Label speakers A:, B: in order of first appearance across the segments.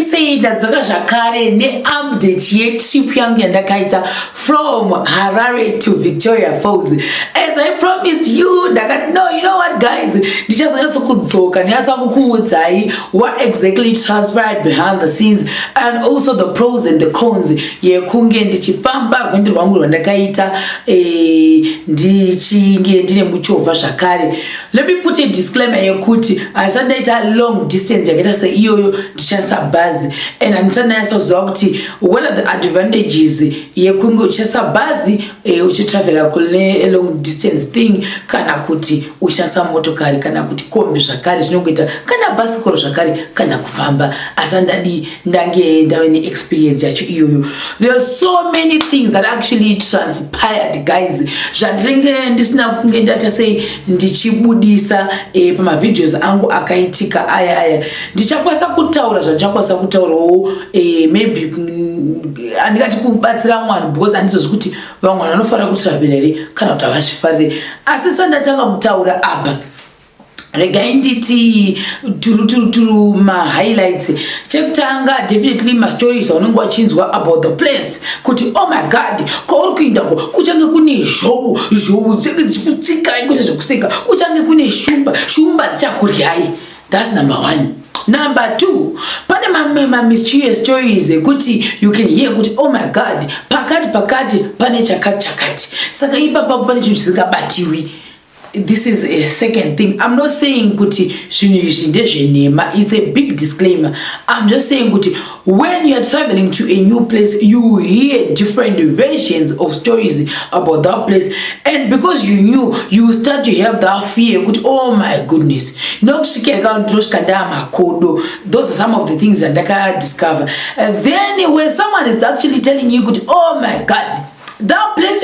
A: sei ndadzoka zvakare neupdate yetrip yangu yandakaita from Harare to Victoria Falls. As I promised you, ndakati no, you know what guys, ndichazonyatso kudzoka ndichasa kukuudzai what exactly transpired behind the scenes and also the pros and the cons yekunge ndichifamba rwendo rwangu rwandakaita ndichinge ndine muchovha zvakare. Let me put a disclaimer yekuti asati ndaita long distance yakaita seiyoyo ndichishandisa bhazi and handisati ndanyatsoziva kuti what are the advantages yekunge uchishandisa bhazi uchitravela kune long distance thing kana kuti uchishandisa motokari kana kuti kombi zvakare zvinongoita kana bhasikoro zvakare kana kufamba. Asati ndadi ndange ndave neexperience yacho iyoyo. There are so many things that actually transpired guys zvandinenge ndisina kunge ndata sei ndichibudisa pamavideos angu akaitika aya ndichakwanisa kutaura zvandichakwanisa kutaurawo maybe andingati kubatsira mwana because handizozivi kuti vamwe vanhu vanofanira kutravela here kana kuti havazvifarire. Asi sandatanga kutaura apa regai nditi turu ma-highlights. Chekutanga definitely ma-stories aunenge wachinzwa about the place kuti oh my god kwauri kuindako kuchange kune zhou dzinenge dzichikutsikai kuita zvekuseka, kuchange kune shumba dzichakuryai. That's number one. Number two, pane ma-mysterious stories kuti you can hear kuti oh my god pakati pane chakati saka ipapo pane chinhu chisingabatiwi. This is a second thing. I'm not saying kuti it's a big disclaimer. I'm just saying kuti when you are traveling to a new place, you hear different versions of stories about that place, and because you knew, you start to have that fear kuti oh my goodness. Those are some of the things that I discover. And then when someone is actually telling you kuti oh my god, that place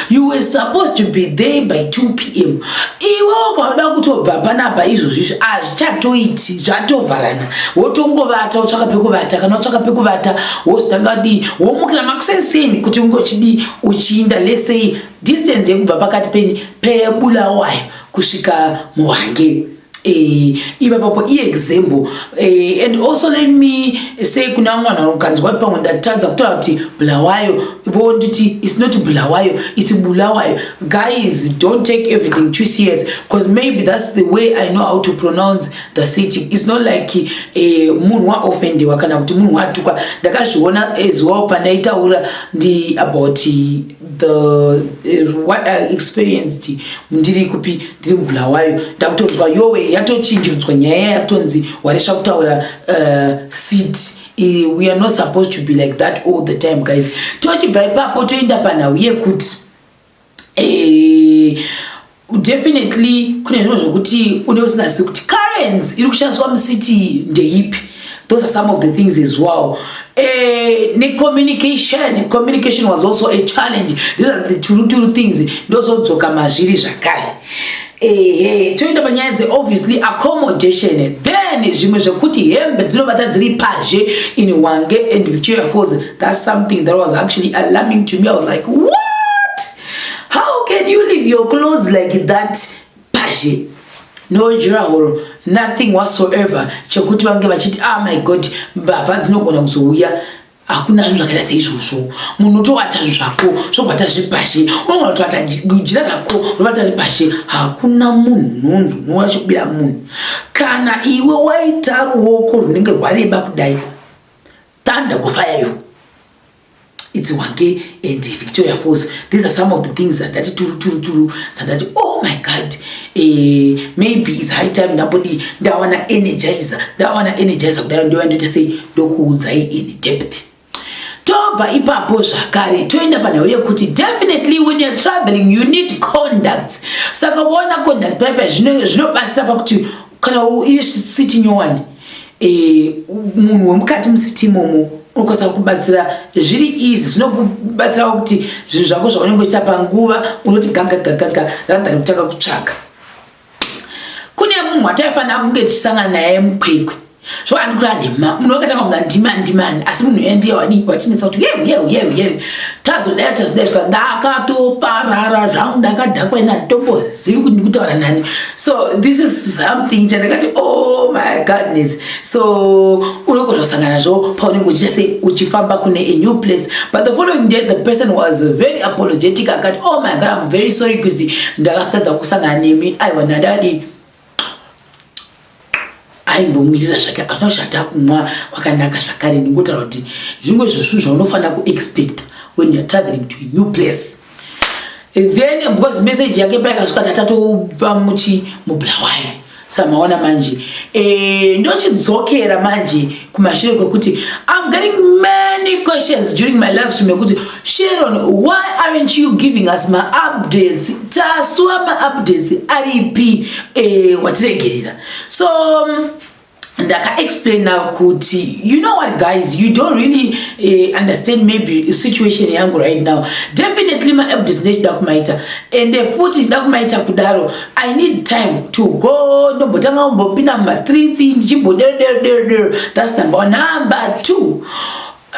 A: you were supposed to be there by 2 p.m. Iwe ukaona kutobva panapa izvozvi hazvichatoiti zvatovharana wotongovata utsvaka pekuvata kana utsvaka pekuvata wozotanga kudii womukira makusenseni kuti unge uchiinda lesei distance yekubva pakati pebulawayo kusvika muHwange. Ipapo example and also let me say kuna mwana ukanzwa pamwe ndatadza kutora kuti Bulawayo nditi it's not Bulawayo, it's Bulawayo. Guys, don't take everything too serious because maybe that's the way I know how to pronounce the city. It's not like munhu waofendewa kana kuti munhu watukwa. Ndakazviona as well pandaitaura ndi about what I experienced ndiri kupi ndiri Bulawayo ndakutonzwa yowe yatochinjidzwa nyaya yatonzi waresha kutaura city. We are not supposed to be like that all the time guys. Tochibva ipapo toenda panhau yekuti definitely kune zvinhu zvokuti une usingazivi kuti currents iri kushandiswa mucity ndeipi. Those are some of the things as well. Communication was also a challenge. These are the two things. Those also kamazviri zvakare. Toenda panyaya dze obviously accommodation. Then zvimwe zvekuti hembe dzinobata dziri pazhe in Hwange and Victoria Falls. That's something that was actually alarming to me. I was like, what? How can you leave your clothes like that pazhe? No jurahoro, nothing whatsoever. Chekuti vange vachiti ah my god mbavha dzinogona kuzouya. Hakuna zvinhu zvakaita seizvozvo. Munhu utovata zvinhu zvako zvobata zvepashe, unogona kutovata jira rako robata zvepashe. Hakuna munhu unonzi unowachikubira munhu. Kana iwe waita ruoko runenge rwareba kudai, tanda kufayayo. It's Hwange and Victoria Falls. These are some of the things that that oh my god, maybe it's high time nobody that wanna energize kudai ndio say dokuudzai in depth. Tobva ipapo zvakare toenda panhau yekuti definitely when you're traveling you need conduct. Saka waona conduct paipa zvinobatsira pakuti kana iri city nyowani munhu wemukati musiti imomo unokwasa kubatsira zviri easy. Zvinokubatsira kuti zvinhu zvako zvaunenge uchiita panguva unoti gaga rather kutaka kutsvaka. Kune munhu wataifanira kunge tichisangana naye mukwekwe so andikura nema munhu wakatanga kuza ndimani asi munhu ndiye wachinetsa kuti yewe tazodai ndakatoparara zvangu ndakadhakwa natombo zivi kuti ndikutaura nani. So this is something chandakati oh my goodness. So unogona kusangana nazvo paunenge uchiita sei uchifamba kune a new place. But the following day the person was very apologetic akati, oh my god, I'm very sorry because ndakasatadza kusangana nemi. Aiwa nadadi aimbomirira zvake azvinoshata kumwa kwakanaka zvakare ndingotaura kuti zvimwe zvezvinhu zvaunofanira kuexpecta when you're traveling to a new place. Then because message yake paikasvika tatatopa mubulawayo samaona manje ndochidzokera manje kumashure kwekuti I'm getting many questions during my live stream yekuti Sharon, why aren't you giving us my updates? Tasua my updates aripi watiregerera. So ndaka explain now kuti, you know what guys, you don't really understand maybe situation yangu right now. Definitely my updates nechida kumaita and futi chida kumaita kudaro I need time to go ndombotanga kumbopinda muma streets ndichimbodero. That's number one. Number two,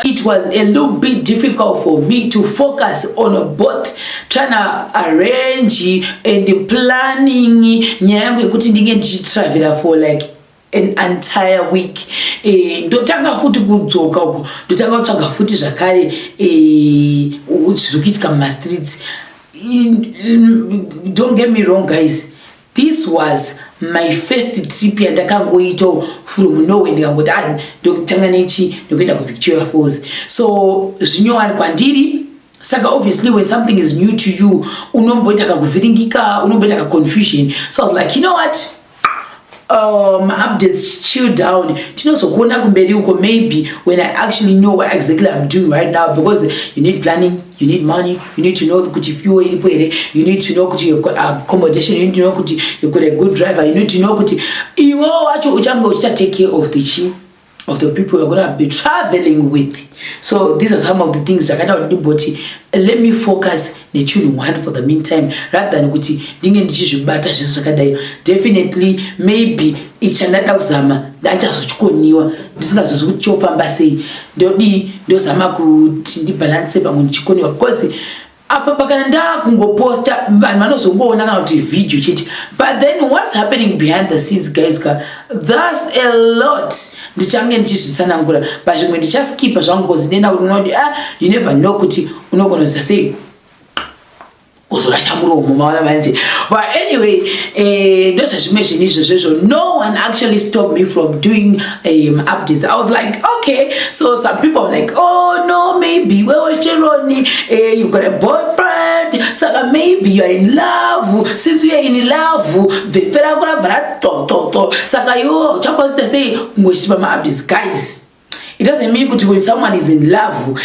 A: it was a little bit difficult for me to focus on both trying to arrange and planning nyaya yangu yekuti ndinge ndichitravela for like an entire week. Ndotanga futi kudzoka uko ndotanga kutsvaga futi zvakare zvokuitika muma streets. Don't get me wrong guys, this was my first trip yandakangoita from nowhere ndikangoti ndotanga nechi ndokuenda kuVictoria Falls. So zvinyowani kwandiri. Saka obviously when something is new to you unomboita kakuvhiringika, unomboita kaconfusion. So I was like, you know what, my updates chill down. Maybe when I actually know what exactly I'm doing right now, because you need planning, you need money, you need to know that if you need to know that you've got accommodation, you need to know that you've got a good driver, you need to know that you actually take care of the people you're gonna be traveling with. So these are some of the things that I don't but let me focus the tune one for the meantime rather than kuti dinge ndichizvibata zvese zvakadai. Definitely maybe ichandada kuzama ndachazochikoniwa ndisingazozi kuti chofamba sei ndozama kuti ndibalance pamwe ndichikoniwa because apa pakana ndakungoposta vanhu vanozongoona kana kuti video chete, but then what's happening behind the scenes guys, that's a lot. Ndichange ndichizvisanangura pazvimwe ndichaskipa zvangu because ndenda kuti unoti you never know kuti unogona kuziva sei kuzorasha muromo maona manje. But anyway, those are zvimwe zvinhu izvozvo. No one actually stopped me from doing updates. I was like, okay. So some people were like, oh no, maybe you've got a boyfriend, so maybe you're in love. Since we are in love, saka yo chakozita say mwishipa ma updates guys. It doesn't mean that when someone is in love,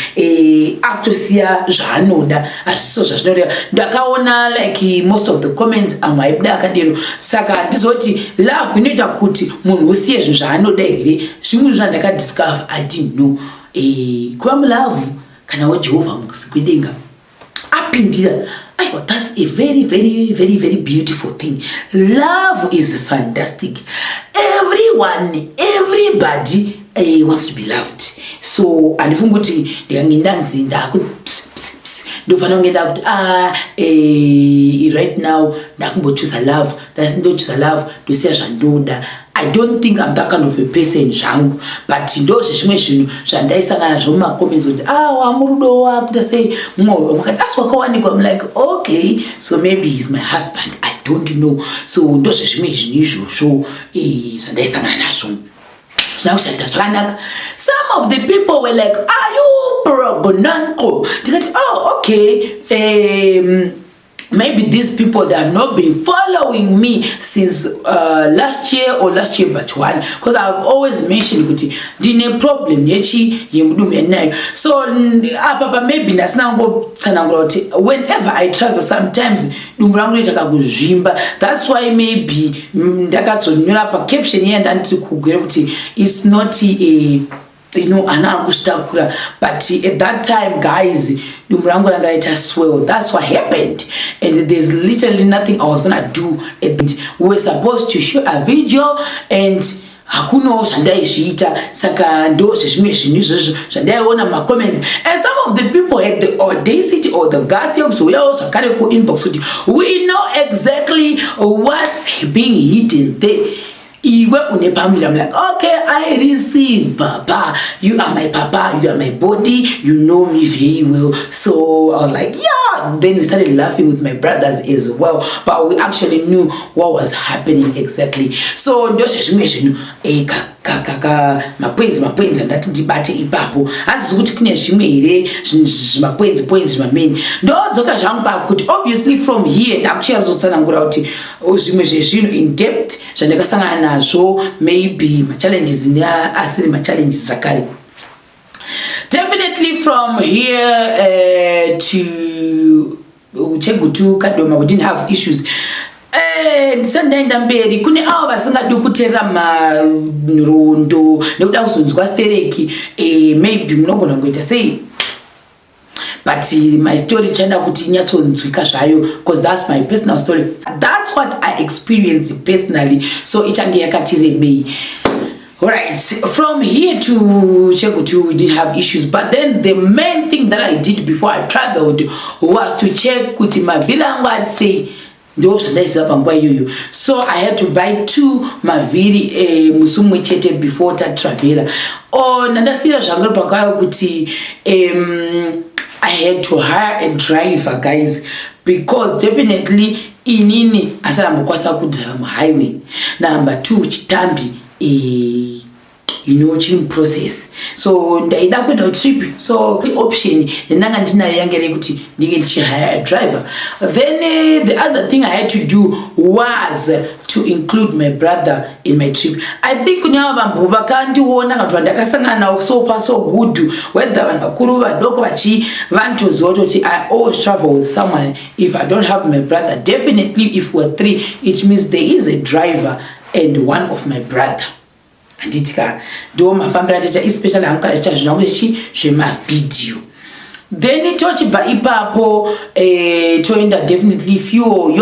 A: actosia zvanoda asiso zvinoda. Ndakaona like most of the comments amaibda akadero. Saka ndizoti love inoita kuti munhu usiye zvinhu zvanoda here. Zvimwe zvandaka discover I didn't know. Kuva mulove kana waJehovha mukuzikwedenga apindira. That's a very, very, very, very beautiful thing. Love is fantastic. Everyone, everybody wants to be loved. So andifunga kuti ndikangendanzi ndofana ngenda kuti right now ndakumbochoose love, ndochoose love ndosiya zvandoda. I don't think I'm that kind of a person zvangu, but ndozve zvimwe zvinhu zvandaisangana nazvo mumacomments kuti wamurudo wakuita sei mwoyo makati asi wakawanikwa. I'm like, okay, so maybe he's my husband, I don't know. So ndozve zvimwe zvinhu izvozvo zvandaisangana nazvo. Some of the people were like, are you progonanko? Okay, maybe these people, they have not been following me since last year or last year but one, because I've always mentioned kuti dine problem yechi yemudume nayo. So maybe that's now go tsanangura whenever I travel sometimes dumburangu itakakuzvimba. That's why maybe ndakatsonyora pa caption here ndanditi kugwera kuti it's not a but at that time guys dumburangu ranga swell. That's what happened, and there's literally nothing I was gonna do. We were supposed to shoot a video and hakuno zvandaizviita, saka ndozve zvimwe zvinhu izvozvo zvandaiona mumacomments, and some of the people had the audacity or the guts yokuzouyawo zvakare kuinbox kuti we know exactly what's being hidden there. iwe une family. I'm like, okay, I receive Papa. You are my Papa, you are my body, you know me very well. So I was like, yeah. Then we started laughing with my brothers as well, but we actually knew what was happening exactly. So ndio sheshimeshinu mapenzi ndati ndibate ipapo azizokuti kune zvimwe here mapenzi mameni ndodzoka zvangu pakuti obviously from here ndakuchiyazotsanangura kuti zvimwe zvezvinhu in depth zvandakasangana nazvo, maybe machallenges asiri machallenges zvakare. Definitely from here to Chegutu Kadoma, we didn't have issues. Ndisandaenda mberi kune avo vasingadi kuteerera marondo nekuda kuzonzwa stereki, maybe munogona kuita sei, but my story chanda kuti inyatsonzwika zvayo because that's my personal story. That's what I experienced personally, so ichange yakati rebei. Alright, from here to Chegutu we didn't have issues, but then the main thing that I did before I traveled was to check kuti mavhiri angu ari sei. So I had to buy 2 mavhiri musumwe chete before travela. Nandasira zvangari pakayo kuti I had to hire a driver, guys, because definitely inini asarambokwasa kudrive highway. Number 2 chitambi chini process. So ndaida kuenda trip, so the option ndanga ndinayo yangere kuti ndinge ndichihire a driver. Then the other thing I had to do was to include my brother in my trip. I think kunyava vambo vakandiona kuti ndakasangana nawo so far so good, whether vanhu vakuru vadoko vantoziva kuti I always travel with someone. If I don't have my brother, definitely if we're 3, it means there is a driver and one of my brother. Anditika ndo mafambira ndita especially ankachita zvinhu zvemavideo. Then tochibva ipapo toenda definitely fuel.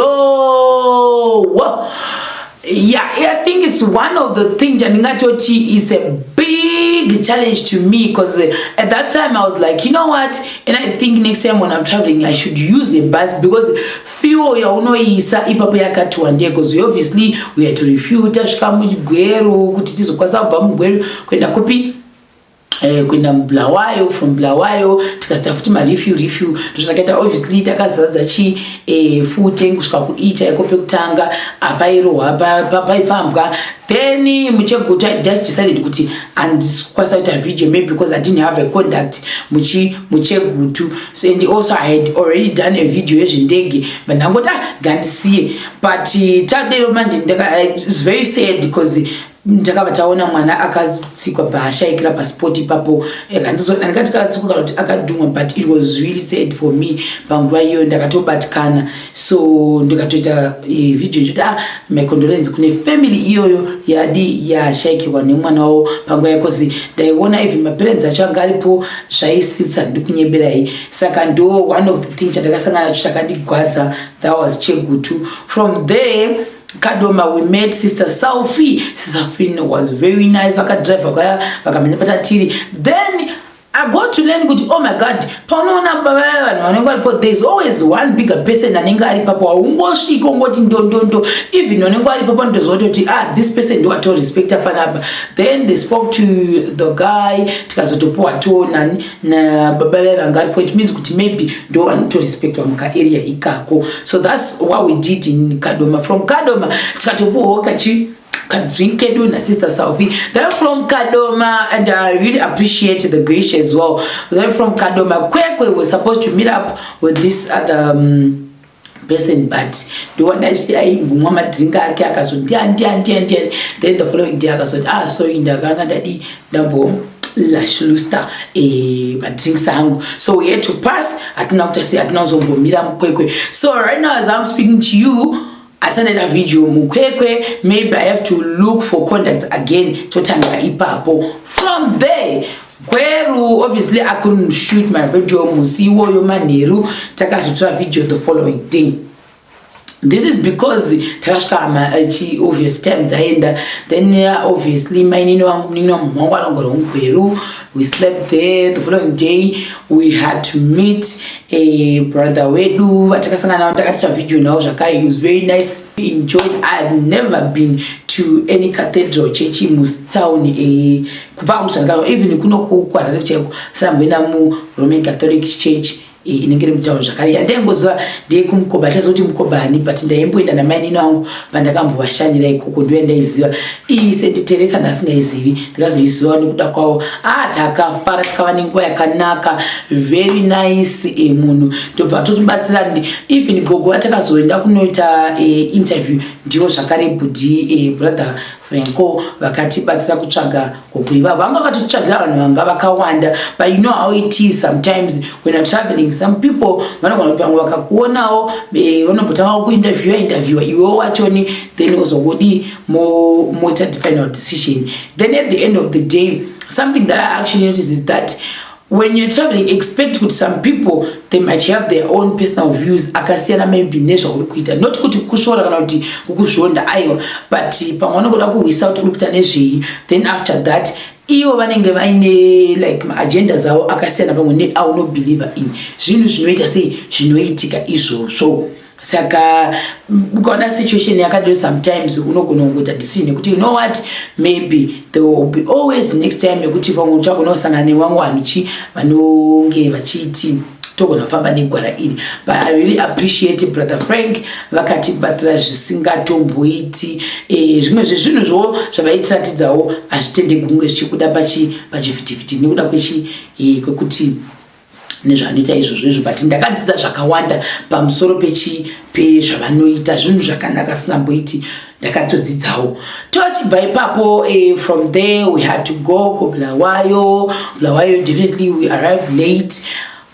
A: Yeah, I think it's one of the things Janingatochi is a big challenge to me, because at that time I was like, you know what, and I think next time when I'm traveling I should use a bus, because fuel isa ipapo yakatuandea, because obviously we had to refuel tashika mugweru kuti tizokwasa kubva mugweru kuenda kupi kwenda Bulawayo, from Bulawayo tikasita futi refuel zvakaita obviously takazadza full tank kusvika kuita pekutanga apairohwa paifambwa. Then muchegutu I just decided kuti andikwasa kuita video, maybe because I didn't have a contact muchegutu. So and also I had already done a video yezvindege, but ndangoti ngandisiye. But tadero manje it's very sad because ndakabataona mwana akatsikwa paashaikira pasipoti ipapo ndikati katsikwa kuti akadhumwa, but it was really sad for me panguva iyo ndakatobatikana. So ndikatoita video nchoti my condolence kune family iyoyo yadi yashaikirwa nemwana wavo panguva iyo, because ndaiona even maparents acho anga aripo zvaisitsa ndikunyeberai. Saka ndo one of the things chandakasangana nacho chakandigwadza, that was Chegutu. From there Kadoma we met Sister Sophie. Sister Sophie was very nice. Then I got to learn good. Oh my God, there's always one bigger person even this person do at all respect. Then they spoke to the guy, which means maybe don't want to respect area ikako. So that's what we did in Kadoma. From Kadoma drink na Sister Sophie. Then from Kadoma, and I really appreciate the grace as well. Then from Kadoma, we were supposed to meet up with this other person, but the one that mama drink then the following day I said, sorry, in the ganga daddy dambo lashlusta drink sangu. So we had to pass at now to say at now so So right now as I'm speaking to you, I started a video mukwekwe. Maybe I have to look for contacts again to tanga ipapo. From there, Kweru, obviously I couldn't shoot my video musiwo yomaneru takasutra video the following day. This is because Tashka obvious times aenda. Then obviously my we slept there. The following day we had to meet a brother Wedu. Video now. He was very nice. We enjoyed. I had never been to any cathedral church in town even kuno kukwara cheko samboenda mu Roman Catholic Church inengere mutauro zvakare andengozwa ndekumkoba chazoti mukobani but ndaimboenda namaini nangu pandakambovashanira ikoko ndoendaiziva St. Teresa ndasingaizivi ndikazoiziva nekuda kwavo takafara tikava nenguva yakanaka very nice munhu ndobva totibatsira even gogo vatakazoenda kunoita interview ndivo zvakare budhi brother Franco vakatibatsira kutsvaga gogo ivavo vanga vakatitsvagira vanhu vanga vakawanda but you know how it is sometimes when you're traveling some people vanogona pamwe vakakuonawo vanombotanga kuinterviewa iwewo wachoni then uzongodi moita the final decision. Then at the end of the day something that I actually noticed is that when you're traveling, expect with some people they might have their own personal views akasiyana maybe nezvauri kuita not kuti kushora kana kuti kukuzvonda aiwa but pamwe kuda kuhwisa kuti uri kuita nezvei then after that ivo vanenge vaine like maagenda zavo akasiyana pamwe neaunobeliever in zvinhu zvinoita sei zvinoitika izvozvo. Saka ukaona situation yakadaro sometimes unogona kungoita decision yekuti you know what maybe there will be always next time yekuti pamwe uchakunosangana nevamwe vanhu vanonge vachiti togona kufamba negwara iri but I really appreciate brother Frank vakatibatsira zvisingatomboiti zvimwe zvezvinhu zvo zvavaitiratidzawo hazvitende kunge zvichikuda pachivhitivhiti nekuda kwekuti nezvanoita izvozvo but ndakadzidza zvakawanda pamusoro pezvavanoita zvinhu zvakanaka singamboiti ndakatodzidzawo tochibva ipapo. From there we had to go kuBulawayo. Definitely we arrived late.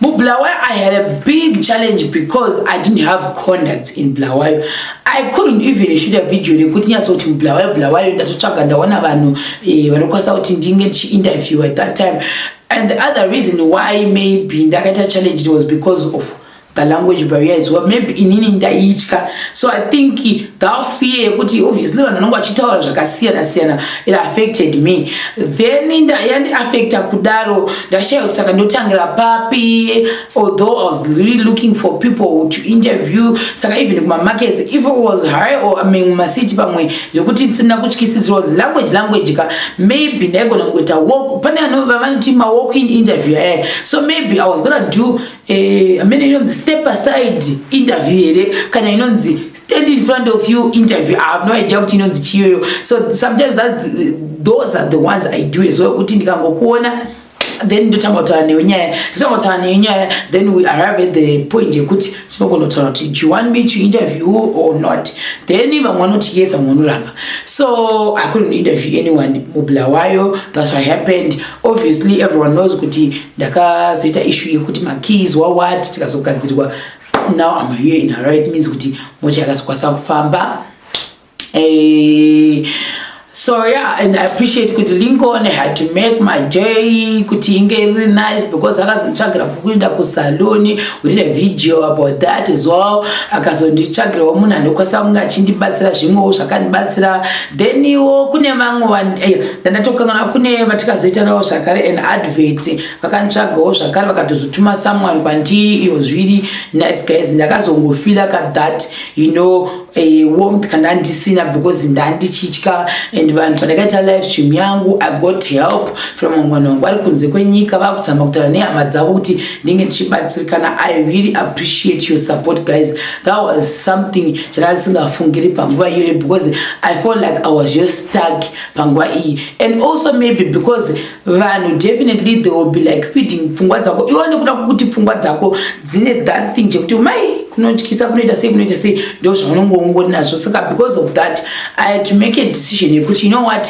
A: Bulawayo, I had a big challenge because I didn't have contacts in Bulawayo. I couldn't even shoot a video rekuti nyasoti Bulawayo ndatotsvaga ndaona vanhu vanokwanisa kuti ndinge ndichi-interview at that time. And the other reason why maybe ndakaita challenge was because of the language barrier as well. Maybe inini ndaitya. So I think that fear yekuti obviously vanhu vanenge vachitaura zvakasiyana it affected me. Then affecta kudaro ndashaya kuti saka ndotangira papi although I was really looking for people to interview. Saka even kuma markets if it was high or ma city pamwe zvokuti tisina kutyisidzirwa language ka maybe ndaigona kuita walk pane vanoti ma walk-in interview so maybe I was gonna do step aside interview kana inonzi stand in front of you interview. I have no idea kuti inonzi chiyoyo. So sometimes those are the ones I do as well kuti ndikangokuona then ndotanga nenyaya then we arrive at the point yekuti tinogonotaura kuti do you want me to interview or not, then vamwe vanoti yes vamwe vanoramba. So I couldn't interview anyone muBulawayo. That's what happened. Obviously everyone knows kuti ndakazoita issue yekuti my keys were what tikazogadzirirwa. Now I'm here in Harare. It means kuti mocha yakazokwanisa kufamba. So yeah, and I appreciate kuti Lincoln had to make my day kuti inge really nice because akazonditsvagira kuenda kusaloni. We did a video about that as well. Akazonditsvagira munhu anokwanisa kunge achindibatsira zvimwewo zvakandibatsira. Then iwo kune vamwe ndandatokangana kune vatikazoita navo zvakare an advert vakanditsvagawo zvakare vakatozotuma someone kwandiri. It was really nice guys. Ndakazongofila that you know warmth kana ndisina because ndandichitya and vanhu pandakaita live stream yangu I got help from mwana wangu ari kunze kwenyika vakuzama kutaura nehama dzavo kuti ndinge ndichibatsirikana. I really appreciate your support guys. That was something chandisingafungiri panguva iyoyo because I felt like I was just stuck panguva iyi. And also maybe because vanhu definitely they will be like feeding pfungwa dzako ione kuda kuti pfungwa dzako dzine that thing chekuti mai kunotyisa kunoita sei ndo zvaunongongori nazvo. Saka because of that I had to make a decision yekuti you know what,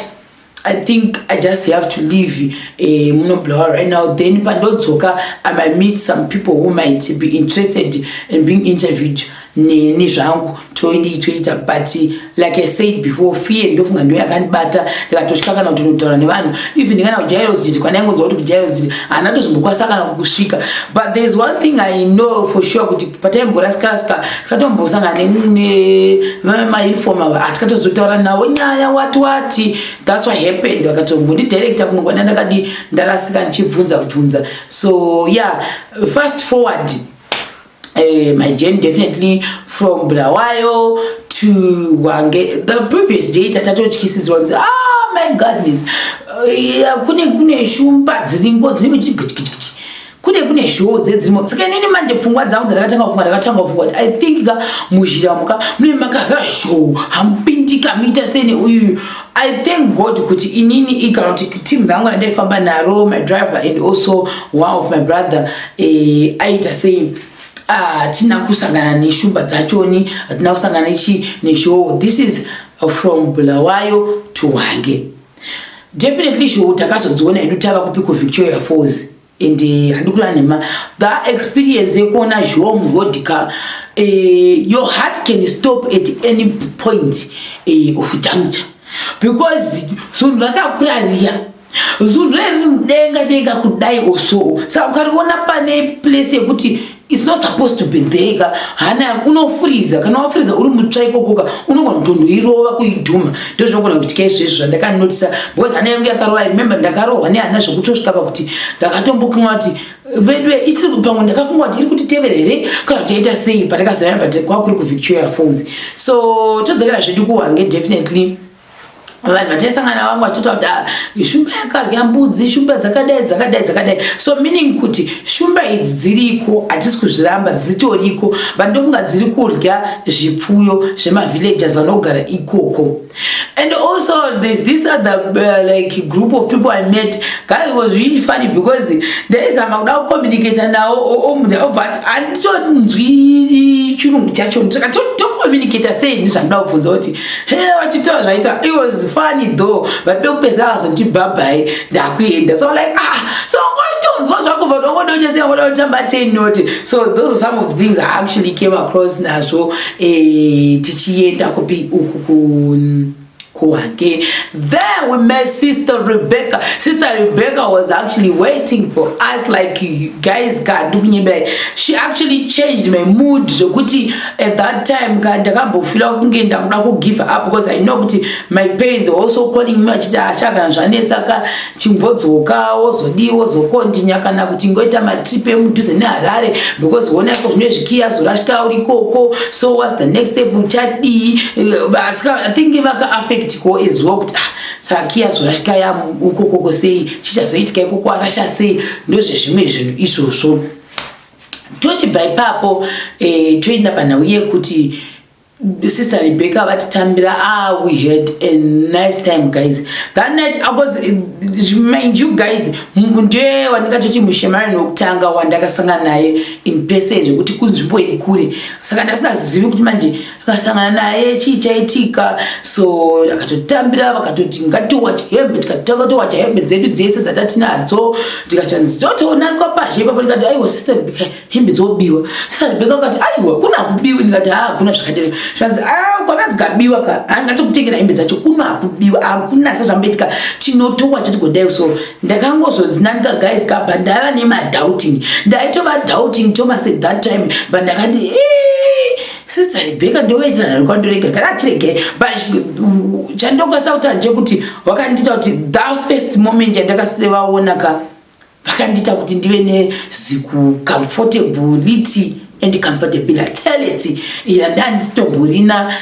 A: I think I just have to leave muBulawayo right now. Then pandodzoka I might meet some people who might be interested in being interviewed nezvangu toita but like I said before fear ndofunga ndo yakandibata ndikatosvika kana kuti ndinotaura nevanhu even ndingana kujairus kuti kwanangonzwa kuti kujairus anatozombokwanisa kana kusvika. But there's one thing I know for sure kuti pataimbораскаска tikatombosangana nemainforma atikatozotaura nawo nyaya wati. That's what happened. Vakatombondidirecta kumwe kwandakadi ndarasika ndichibvunza. So yeah, fast forward my journey definitely from Bulawayo to Hwange. The previous day tatato kisses runs. Ah, my goodness. Kune shumba dziringo kune show dzedzimo saka nini manje pfungwa dzangu dzakatanga kufungwa I think ka muzhira muka mune makazara show hampindika mita sene uyu. I thank God kuti inini ikanoti team rangu ndafamba naro, my driver and also one of my brother aita saying tina kusangana neshumba dzachoni, tina kusangana neshow. This is from Bulawayo to Hwange. Definitely show takazodziona inotava kupiko Victoria Falls. And that experience yekuona show mrodika, your heart can stop at any point of juncture, because soon lakakuria denga kudai also. So ukariona pane place yekuti it's not supposed to be there. Hana unofreeza kana wafreeza uri mutsvaiko koka unogona kutondoirova kuidhuma. Ndozvogona kuti kaizvo zvandakanotice because hana yangu yakarowa. I remember ndakarohwa nehana zvokutosvika pakuti ndakatombokanwa kuti vedwe isiri pamwe ndakafunga kuti iri kuti tevere here kana kuti yaita sei patakazana kwakuri kuVictoria Falls. So todzokera zvedu kuHwange. Definitely vanhu vataisangana vamwe vachitaura kuti shumba yakarya mbudzi, shumba dzakadai. So meaning kuti shumba idzi dziriko, hatisi kuzviramba, dzitoriko, but ndofunga dziri kurya zvipfuyo zvemavillagers vanogara ikoko. And also there's this other like group of people I met. Guys, it was really funny because there is some now communicator now but anditonzwi chirungu chacho communicator saying zvandabvunza kuti hey wachitaura zvaita. It was funny though, but pekupeza azoti bye bye ndakuenda. So like so ngoitonzwa zvako but wangodonyesa ngodotamba 10 note. So those are some of the things I actually came across nazvo tichienda kupi uku Hwange. Then we met Sister Rebecca. Sister Rebecca was actually waiting for us like guys. She actually changed my mood. At that time I give up because I know my parents were also calling me because so what's the next step? I think affect is walked sakia zorashika ya ukoko sei chichazoitika ikoko arasha sei ndozve zvimwe zvinhu izvozvo. Tochibva ipapo toenda panhauye kuti Sister Rebecca vatitambira. We had a nice time, guys. That night I was mind you guys nje wandikatoti mushemari nokutanga wandakasangana naye in person kuti kunzvimbo iri kure, saka ndasingazivi kuti manje akasangana naye chichaitika. So akatotambira vakatoti ngatiwacha hembe, tikatowacha hembe dzedu dzese dzatinadzo, tikachanzi totoona kwapazhe ipapo. Ndikati aiwa Sister Rebecca hembe dzobiwa. Sister Rebecca akati aiwa kuna kubiwa. Ndikati kuna zvakadero shanzi kona dzikabiwa ka angatokutengera hembe dzacho kuna kubiwa akuna sezvambetika tinotowacha tigodai. So ndakangozozinanika guys kapa ndava nemadouting, ndaitova doubting Thomas at that time, but ndakati Sister Rebecca ndowaitira nayo kwandorega kana achirege. But chandokasauta nje kuti wakandita kuti that first moment yandakasivaona ka vakandita kuti ndive neziku comfortability and comfortability yandanditomborina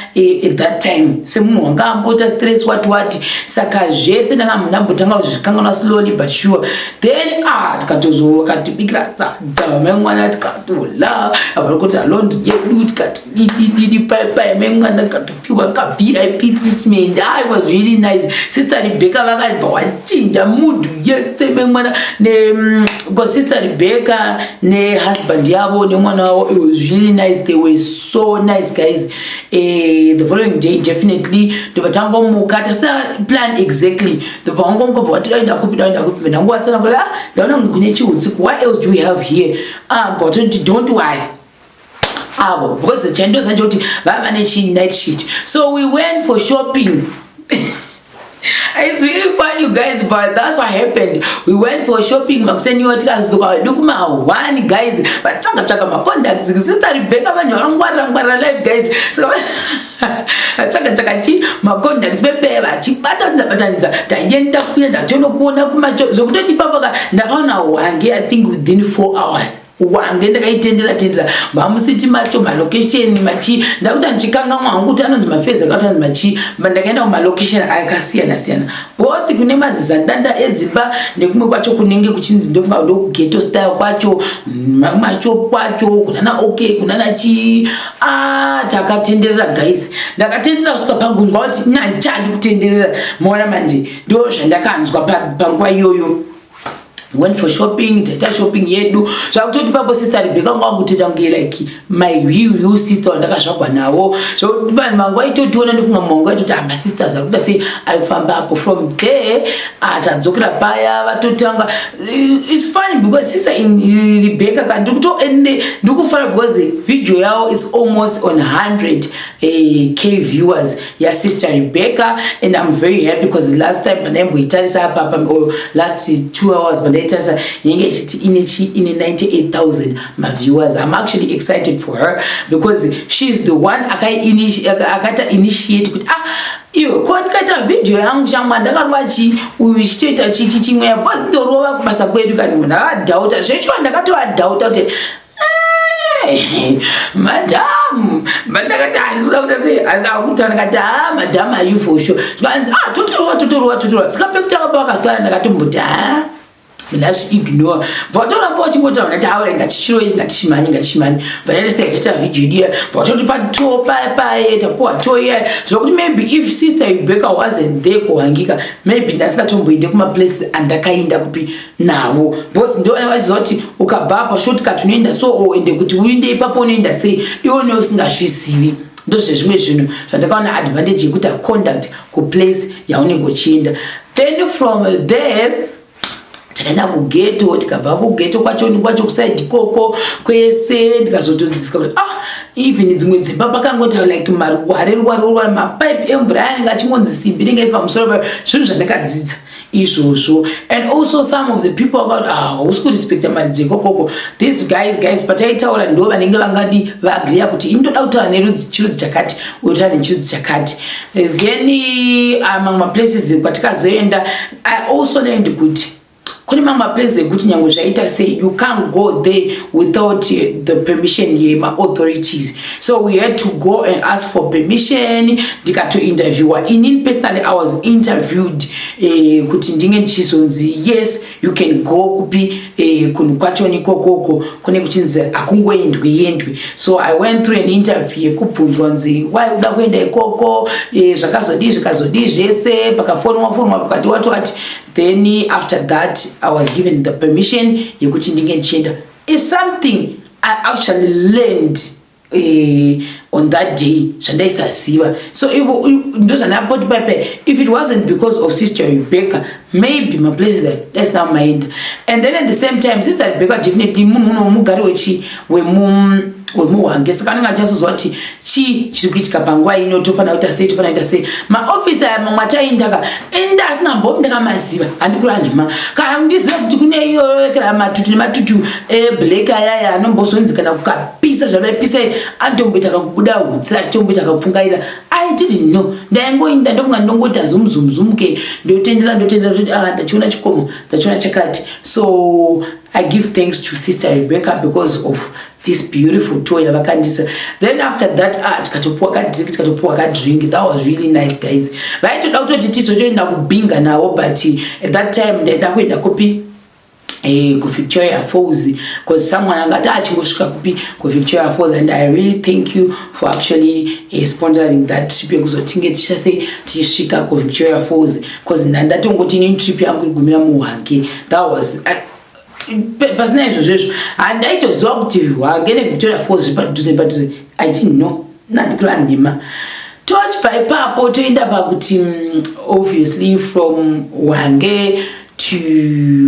A: at that time semunhu wanga ambota stress what saka zvese ndangambotanga kuzvikanganwa slowly but sure. Then tikatozokatibikira sadza memwana tikatola apakuti alondi yedu tikatodidi paipai memwana tikatopiwa ka VIP treatment. It was really nice. Sister Rebecca vakabva wachinja mood yese memwana because Sister Rebecca nehusband yavo nemwana wavo, it was really nice. They were so nice, guys. The following day, definitely, the Vatango Mukata plan exactly. The Vango, what else do we have here? But don't worry. Because the chandos and Joti managing night shift. So we went for shopping. It's really fun, you guys, but that's what happened. We went for shopping. Maxeni watika tukadukuma one guys, but chaka my contacts. Sister Rebecca when you're life, guys. So chaka my contacts pepe batanza tayenda kuyenda tono kuona kumacho zokutoti papa ndakaona Hwange I think within 4 hours. Hwange ndakaitendera mamusiti macho malocation machi ndakuti anchikanga mwangu kuti anonzi mafeza akatanzi machi ndakaenda kumalocation akasiyana both kune mazizandanda edzimba nekumwe kwacho kunenge kuchinzi ndofunga ndo ghetto style kwacho macho kwacho kunana okay kunana chi takatenderera guys ndakatenderera kusvika pagundwa kuti nanchandi kutenderera muona manje ndo zvandakanzwa panguva iyoyo. Went for shopping, tata shopping yedu. So I told Papa sister Rebecca wangu tutangie like my real sister ndakashakwa nawo. So mangwa ito tuona ndofunga mangwa ito my sisters akuta say alifamba hapo from there atadzokera paya vatotanga. It's funny because sister in Rebecca kandukuto ende ndukufara because video yao is almost on 100k viewers ya sister Rebecca, and I'm very happy because last time panembo itarisa papa or last 2 hours but in 98,000 my viewers. I'm actually excited for her because she's the one akata initiate iyo konkata video yangu chama ndakarwachi uishita chichi chimwe yaposi ndorova kubasa kwedu kana munhu akadhauta zvecho ndakatoadhauta kuti madam bandakati handisuda kuti sei akakuta ndakati madam are you for sure zvanzi totorwa sikapekutanga pakatwara ndakatomboti let's ignore. But all about you go at our and show it that she money. But I said that video dear. But you put to buy it a poor toy. So maybe if sister Rebecca wasn't there, Hwange, maybe that's not to be my place and the kind of be now. Both don't know what Ukababa short cartoon so in the good window papa in the say you know that she's CV. Those situation so the kind of advantage you could have conduct could place your only go change. Then from there takaenda kugeto tikabva kugeto kwacho kuside koko kwese ndikazotodiscover even dzimwe dzimba pakangota like marware mapipe emvura yanenge achimonzi simbi ringe pamusoro zvinhu zvandakadzidza izvozvo. And also some of the people about usikurespecta mari dzekokoko these guys pataitaura ndo vanenge vangadi vaagriya kuti inotoda kutaura chirudzi chakati uyotaura nechirudzi chakati. Then among maplaces kwatikazoenda I also learned kuti kune mamwe maplaces ekuti nyange zvaita sei you can't go there without the permission yema authorities, so we had to go and ask for permission ndikatointerviewa. Inini personally I was interviewed kuti ndinge ndichizonzi yes you can go kupi kunu kwachoni kokoko kune kuchinzi akungoendwi. So I went through an interview yekubvunzwa nzi why uda kuenda ikoko zvakazodi zvese pakafonwa pakati wati. Then after that I was given the permission yekuti ndinge ndichienda. It's something I actually learned on that day zvandaisasiva. So if it wasn't because of sister Rebecca, maybe my places that's not mind. And then at the same time sister Rebecca definitely mugari wemuhwange saka anenge achazozwa kuti chiri kuitika panguva ino tofana kuita sei maofisa mamwe ataindaka asina mbombi ndakamaziva handikuri anhema kana ndiziva kuti kune iyo kana matutu nematutu eblack ayaya anombozonzi kana kukapisa zvavaipisa anotomboita kakubuda hutsi achitomboita kakupfungaira. I didn't know. Ndaingoinda ndofunga ndongoita zumke ndotendera ndachiona chikomo ndachiona chakati. So I give thanks to sister Rebecca because of this beautiful toy yavakandisa. Then after that tikatopuwa kadrink. That was really nice guys. Vaitoda kutoti tizotoenda kubinga nawo but at that time ndaenda kuenda kopi ku Victoria Falls because someone angati achingosvika kupi ku Victoria Falls, and I really thank you for actually sponsoring that trip yekuzotinge tichisvika ku Victoria Falls because ndatongoti ni trip yangu igumira muHwange. That was pasina izvozvo handaitoziva kuti Hwange neVictoria Falls padhuze. I didn't know. Nandikura nhema tochibva ipapo toenda pakuti obviously from Hwange to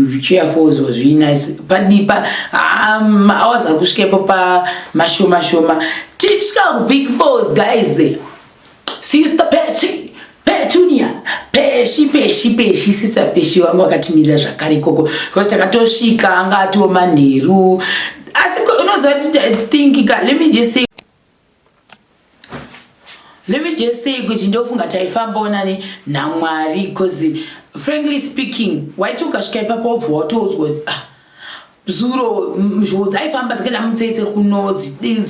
A: Victoria Falls was really nice. Padipa hours akusvikepo pa mashoma tichika VicFalls guys. Sister Petunia peshi sister peshi wangu akatimira zvakare ikoko because takatosvika anga atiwo manheru asi unoziva kuti I think let me just say kuti ndofunga taifambawo nani naMwari because frankly speaking waiti ukasvika ipapo wobva watoudzwa kuti zuro mzvozi aifamba zikaenda mutsetse kunodzi dii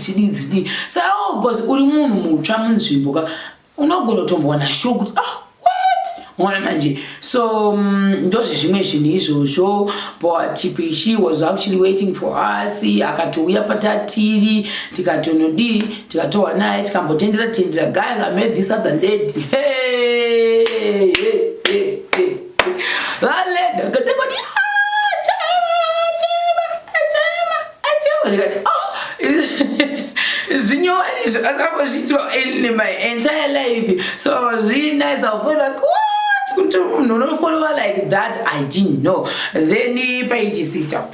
A: saka because uri munhu mutsva munzvimbo ka unogona kutombowana show kuti what mwana manje. So ndozve zvimwe zvinhu izvozvo, but she was actually waiting for us. Akatouya patatiri tikatonodii tikatowa naye tikambotendera guys, I met this other lady. Hey. That lady akatemati in my entire life. So it was really nice. I felt like, what? No follower like that. I didn't know. Then he paid that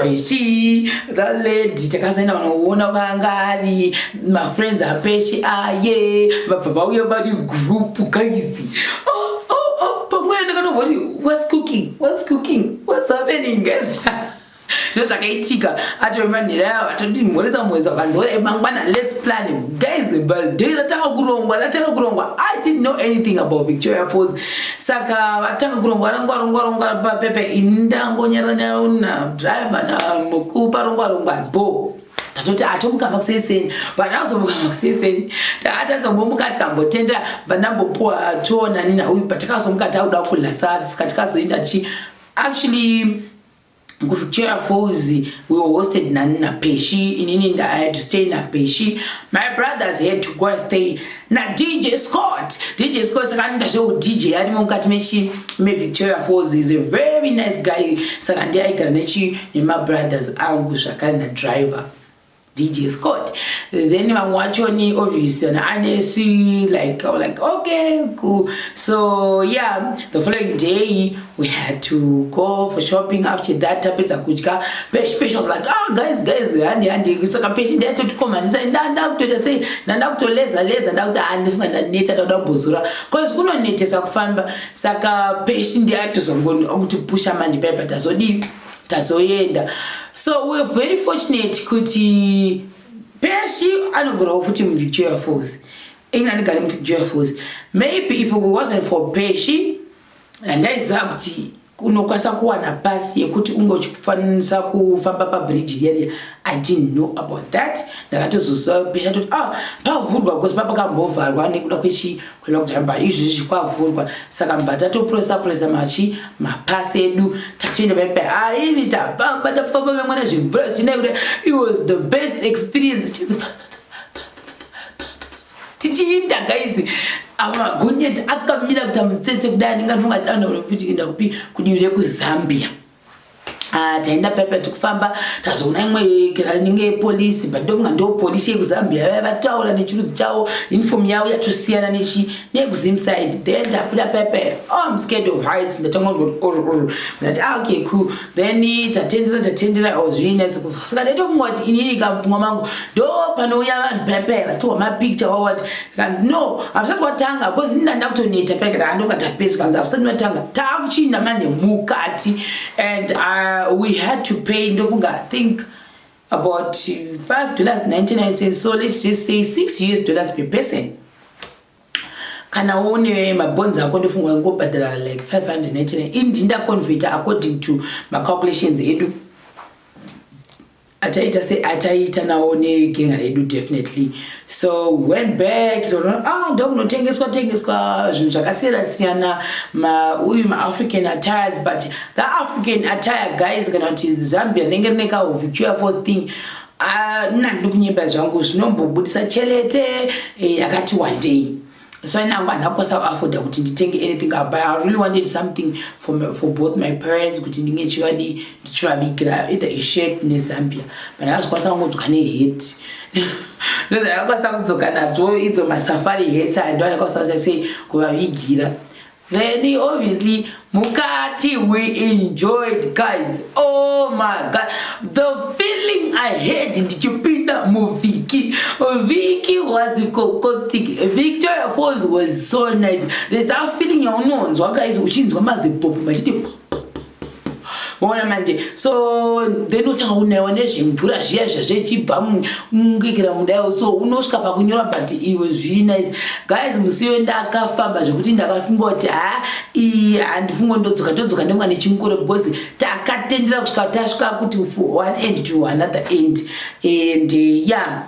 A: lady takasenda unoona vangari, my friends are peshi baba uya bari group guys. What's happening, guys? Zvakaitika atomanira atoti mhoresa mwezi wakanzora emangwana let's plan guys, but day rataka kurongwa I didn't know anything about Victoria Falls. Saka vatanga kurongwa rongwa papepe indangonyarana una driver na mukupa rongwa bo tatoti atomukamba kuseseni vanazomuka kuseseni taatazombomuka tikambotendera vanambopuwa tona nina uyu patakazomuka tauda kulasa tikatikazoenda chi actually Victoria Falls, we were hosted na Peshi. In I had to stay na Peshi. My brothers had to go and stay na DJ Scott. DJ Scott sakanda show DJ. Adi mukati mechi me Victoria Falls is a very nice guy. Sakandi aikana nechi ni my brothers angu shakana na driver. DJ Scott. Then I'm watching obviously and like I was like okay cool. So yeah, the following day we had to go for shopping. After that tapeza kuchika Pesh was like guys and saka Pesh there to come and say ndanda kutoleza ndauta andifuna neta ndauda bozura cause kuno netesa kufamba saka Pesh ndiye atozongoni ukuthi pusha manje pepa tazoyenda. So we're very fortunate kuti Peshi anogora futhi mu Victoria Falls. Inganikali mu Victoria Falls. Maybe if it wasn't for Peshi and kuti kunokwasa kuwana pasi yekuti ungochifanisa kufamba pa bridge yari, I didn't know about that. Ndakatozosa Peshi atoti pavhurwa because papa kambovharwa nekuda kwechi lockdown izvi kwavhurwa saka mbatato presa machi mapasi edu tatoenda pepe ivi tapamba tapfamba vamwana zvimvura zvinai. It was the best experience. Tichiinda guys amagonyeti akamira kuti mutsetse kudai ndingafunga dano unopitinda kupi kudivire kuZambia. Taenda pepe tukufamba tazoona imwe ninge police but ndonga ndo police yekuZambia vataura nechirudzi chavo uniform yavo yatosiyana nekuzimside. Then tapula pepe I'm scared of heights ndatanga kuti okay cool. Then tatendera I was really nice. Saka ndatofunga kuti inini kamfunga mangu ndo panouya vanhu pepe vatowa mapicture wawati kanzi no avisati watanga because ndanda kutoneta peke ndokatapesi kanzi avisati watanga taakuchinda manje mukati and we had to pay I think about $5.99. So let's just say $6 per person. Kana one mabonds akondofunga ngobhadala like $599 indinda converter according to my calculations edu. Ataita naone genga redu definitely. So we went back ndokunotengeswa zvinhu zvakasiyana ma African attires, but the African attire guys kana kuti Zambia rinenge rine ka Victoria Falls thing ndiri kunyemba zvangu zvinombobudisa chelete yakati one day. So now I'm not going to afford to take anything up, but I really wanted something for both my parents. Kuti ndinge chivavikira either a shirt in Zambia, but I was going to hate. No, I was going to it's my safari hats. I don't know say kuvavigira. Then obviously Mukati we enjoyed guys. Oh my god, the feeling I had in the Chupinda movie. Vicky was caustic. Victoria Falls was so nice. There's that feeling you know guys uchinzwa maze pop machiti Bona manje. So then utanga unewa nezvimvura zviya zvachibva mungikira mudayo. So unosvika pakunyora but it was really nice. Guys, musiwe ndakafamba zvekuti ndakafunga kuti handifunga ndodzoka nemwana chimukore because takatendera kusvika tasvika kuti one end to another end. And yeah,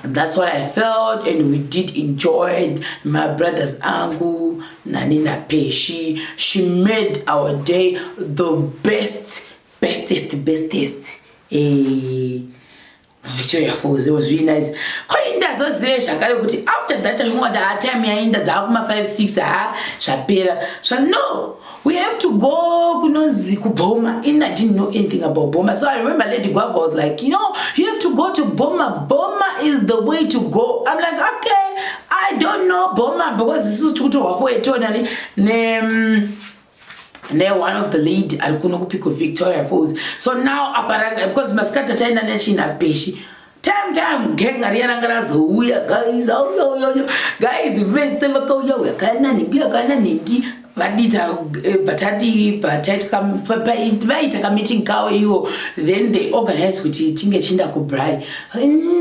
A: that's what I felt, and we did enjoy it. My brother's uncle, Nanina Peshi, she made our day the bestest. Victoria Falls, it was really nice. After that, time 5-6 so no, we have to go to Burma. And I didn't know anything about Burma. So I remember Lady Gaga was like, you know, you have to go to Burma. Burma is the way to go. I'm like, okay, I don't know Burma because this is one of the lead alikuno pick Victoria Falls. So now aparanga because maskata taina nechina peshi. Time gang ariana uya guys. Oh guys, the rest of the yo kana ningi vadita vatati vaita meeting kawo iyo. Then they organize kuti tinge chinda ku brai.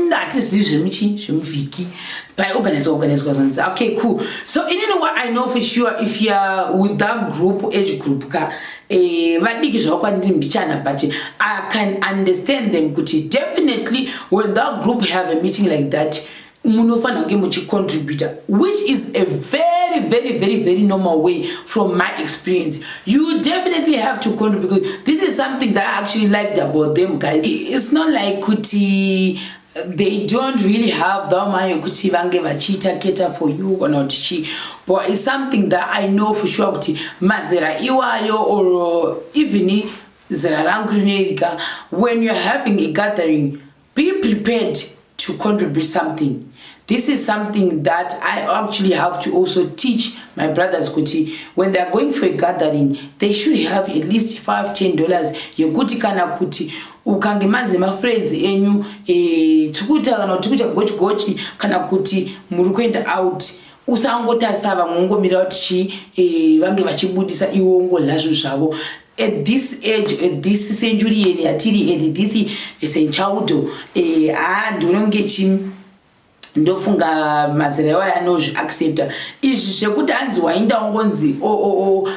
A: That is zvemuviki. By organize. Okay, cool. So you know what I know for sure, if you are with that group, age group, but I can understand them. Definitely, when that group have a meeting like that, contributor, which is a very normal way from my experience. You definitely have to contribute because this is something that I actually liked about them, guys. It's not like kuti they don't really have the money kuti vange vachita cater for you or not, but it's something that I know for sure kuti mazera iwayo or even zera rangu. When you're having a gathering, be prepared to contribute something. This is something that I actually have to also teach my brothers kuti when they are going for a gathering, they should have at least $5-10. Yokuti kana kuti ukange manze ma friends enyu tukuta kana tukuta gochi kana kuti muri kuenda out usangotarisa vangomira kuti vange vachibudisa iwo ngolazvo zvavo. At this age, at this century, at this century, ndofunga mazera waya nozvi accepta izvi zvekuti hanzi wainda ngonzi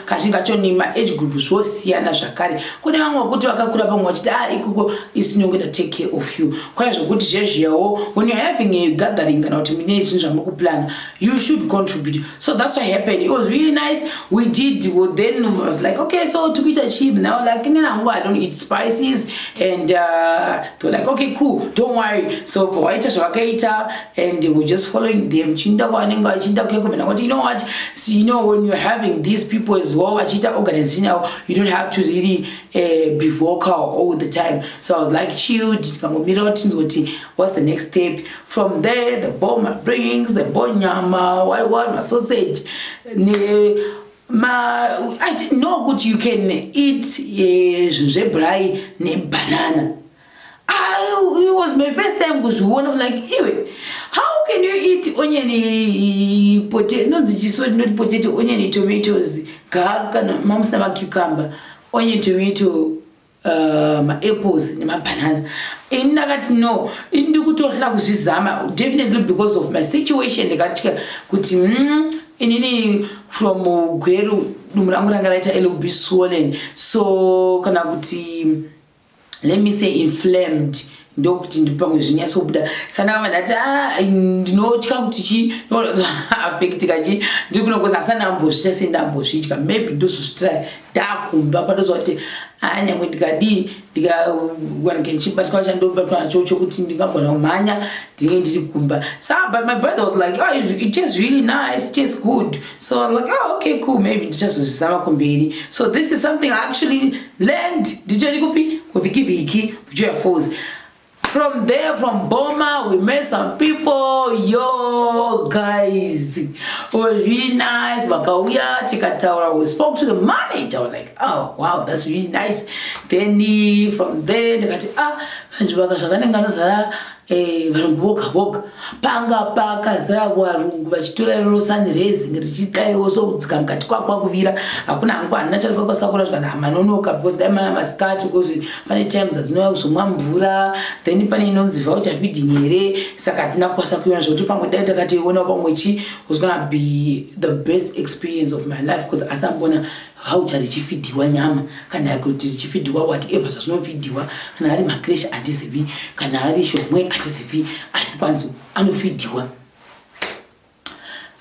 A: kashinga choni ma age group zvosiyana zvakare. Kune vamwe kuti vakakura pamwe vachiti ikuko isinyongeta take care of you. Kwai zvokuti zvezviyawo when you're having a gathering kana kuti mine chinhu zvamuri kuplana, you should contribute. So that's what happened. It was really nice. We did. Well, then I was like, okay, so to eat cheap now, like I don't eat spices, and they were like, okay, cool, don't worry. So for white and they were just following them. You know what? So, you know, when you're having these people as well, organization, you don't have to really be vocal all the time. So I was like, chill, what's the next step? From there, the Burma brings the bonyama, what sausage. I didn't know what you can eat zebrai ne banana. It was my first time because I'm like, anyway, how can you eat onion, potato, not potato, onion, tomatoes, mom's never cucumber, onion, tomato, my apples, my banana. In that no, in the good of definitely because of my situation, they got kuti in from Gueru, Numrangarita, it will be swollen. So kana kuti, let me say inflamed. Doctor ndipanguzinya so buda sana vanati ndino chikamuti no affect kachi ndikuno kosa sana mboshita senda mboshita maybe ndosostry dakumba patozoti anyamwe ndikadi ndikawankenchipa kwacha ndobatwa nacho kuti ndingabona umanya ndiri kumba. So but my brother was like, oh, it tastes really nice, it tastes good. So I'm like, oh, okay, cool, maybe just sama komberi. So this is something I actually learned dijali kupi kuvikiviki kujoya Falls. From there, from Burma, we met some people. Yo, guys, it was really nice. We spoke to the manager. I was like, oh, wow, that's really nice. Then from there, they got panga pakazara varungu vachitora rero sunraising richidaiwo sokudzika mukati kwakuvira hakuna hangu hanina chari kwakasakura zvikana manonoka because dai masikati because pane time dzadzinouya kuzomwa mvura then pane inonzi voucher feeding here saka hatina kukwasa kuiona zvokuti pamwe dai takationa pamwe chi was gonna be the best experience of my life because asambona voucher richifidhiwa nyama kana kuti richifidhiwa whatever zvazvinofidhiwa kana ari makreshi handizivi kana ari shomwe handizivi asi kwanzo anofidhiwa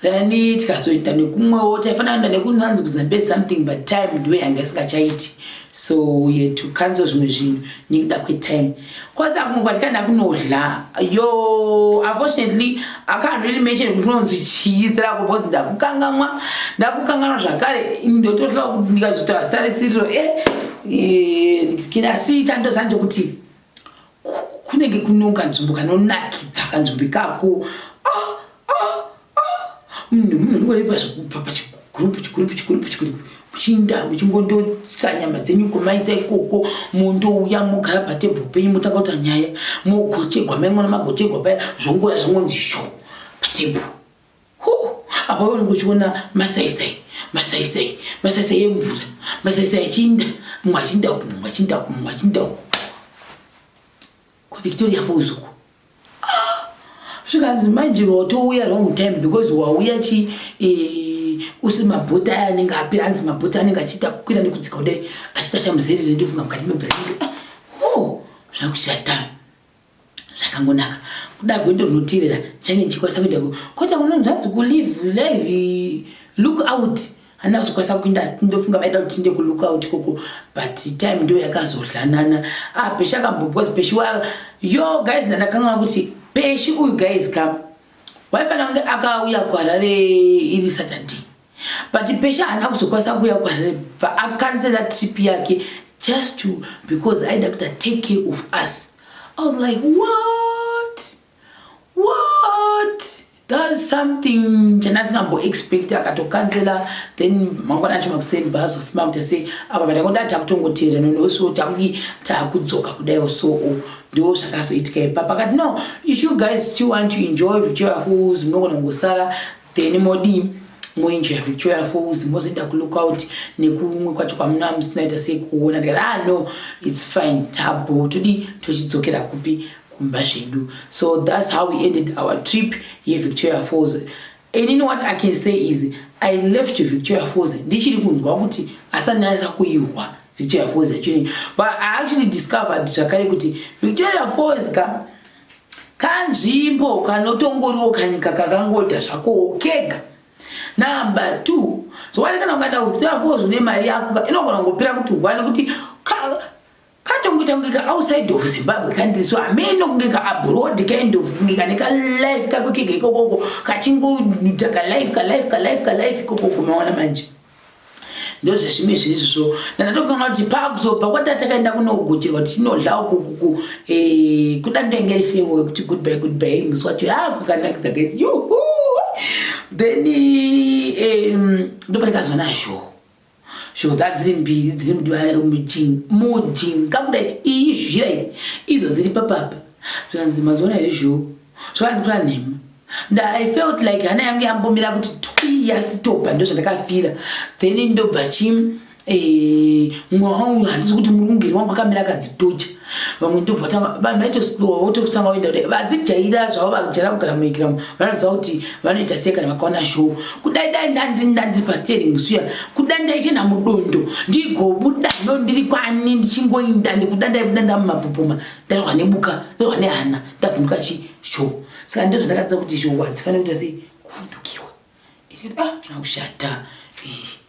A: then tikazoenda nekumwewo taifanira kuenda nekunanzi kuzambe something but time ndiyo yanga isingachaiti so we had to cancel zvimwe zvinhu nekuda kwetime kwasa kumwe kwatikaenda kunodla yo unfortunately I can't really mention kuti unonzi chii zirako because ndakukanganwa zvakare ndotohla kuti ndikazotaura zita resiriro kinasi chandozanje kuti kunenge kunoka nzvimbo kanonakidza kanzvimbo ikako munhu waipa pachigrupu muchiinda muchingondotsa nyama dzenyu komaisa ikoko mondouya mogara patebhuru penyu motanga kuta nyaya mogochegwa maimwana magochegwa paya zvongoya zvongonzi sho patebhuru apa unenge uchiona masaisai emvura masaisai achiinda mumwe achinda uku mumwe achinda uku mumwe achinda uku kuVictoria Falls uku zvikanzi manje watouya long time because wauya chi usi mabhota aya anenge apera anzi mabhota anenge achiita kukwira nekudzika kudai achiita chamuzerere ndofunga mukati memvura zvakushata zvakangonaka kuda gwendo rinotevera change chikwanisa kuenda kwota kunonzvanzi kulive live look out hana zvikwanisa kuinda ndofunga vaida kuti tinde kulook out koko but time ndo yakazodlanana pesha akambobwas peshiwa yo guys ndakanga kuti peshi uyu guys kam waifana kunge akauya kuHarare iri Saturday but pesha hana kuzokwanisa kuuya kuHarare akancela trip yake just to because aida kuti take care of us. I was like what that's something chanasingambo expect akatocancela then mangwana acho makusend bus of mom to say apa batangoda takutongotera no so takudi takudzoka kudai so ndo zvakazoitika papa but no if you guys still want to enjoy Victoria Falls munogona ngosara then modi moenjoy Victoria Falls mozoenda kulook out nekumwe kwacho kwamuna musinaita sei kuona ndikati no it's fine tabo tudi tochidzokera kupi kumba zvedu. So that's how we ended our trip here Victoria Falls. And you know what I can say is I left Victoria Falls ndichiri kunzwa kuti asanasa kuiwa Victoria Falls actually, but I actually discovered zvakare kuti Victoria Falls kanzvimbo kanotongoriwo kanyika kakangoita zvako kega. Number 2, so wani kana ungaenda Victoria Falls une mari yako inogona ngopera kuti wani kuti katongita outside of Zimbabwe country so ameno kungeka abroad kind of kungeka neka life kako kike kokoko kachingo nitaka life kokoko maona manje ndoze zvimwe zvirizvo ndanatokana kuti pakuzopa kwatatakaenda kunogocherwa tinodla ukuku kudandengeri fewo kuti goodbye muswacho kukanakidza guys then ndopatikazona show dzadziri mbiri dziri mujinga kudai iyi zhira idzo dziri papapa zvanzi mazona izvo zvandikura nhema I felt like hana yangu yambomira kuti 2 years topa ndo zvandakafira then ndobva mwangu handisi kuti murungiri wangu akamira akadzitocha vamwe ndobva vanhu vaitoslowa vototanga kuenda kudai vadzijaira zvavo vajara kugara muikiramo vanoziva kuti vanoita sei kana vakaona show kudai dai ndandiri pasteering musuya kudai ndaitenda mudondo ndigobuda ndo ndiri kwani ndichingoinda ndikuda ndaibuda ndamumapopoma ndarwa nebuka ndarwa nehana ndavhunduka show saka ndo zvandakadza kuti show hadzifanira kuita sei kuvhundukiwa zvinakushata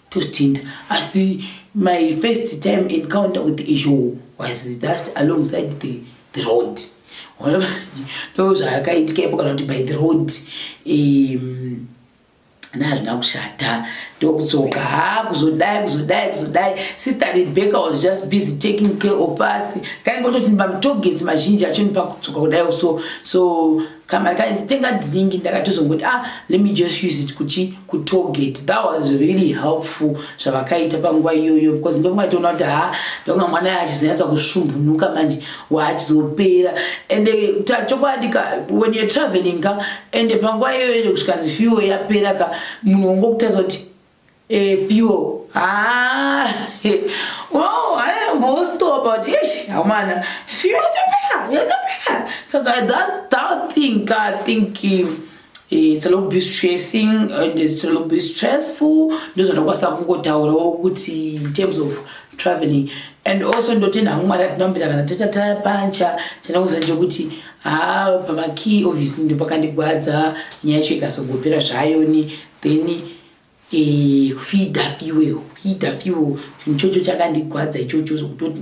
A: tostenda asi my first time encounter with the issue was just alongside the road ndo zvakaitika kana kuti by the road zvinakushata ndokudzoka kuzodai sister Rebecca was just busy taking care of us kaingototi pamutogets mazhinji achonipa kudzoka kudai so kama tenga drink ndakatozongoti let me just use it kuti kutollgate. That was really helpful zvavakaita panguva iyoyo, because ndongatoona kuti ndonga mwana achizonyatsa kusvumbunuka manje waachizopera. And chokwadi when you're traveling and panguva iyoyo kusvikanzi fuel yapera munhu ongokutaridza kuti fuel I don't know about it. Man, fuel yapera. So that thing, I think it's a little bit stressing and it's a little bit stressful. Those are what in terms of traveling. And also ndotenda hanguma that number kanatata tire pancha chana kuzanje kuti pamaki obviously ndo pakandigwadza nyaya chikasongopera zvayoni then feed fuel chinchocho chakandigwadza ichocho zokutoti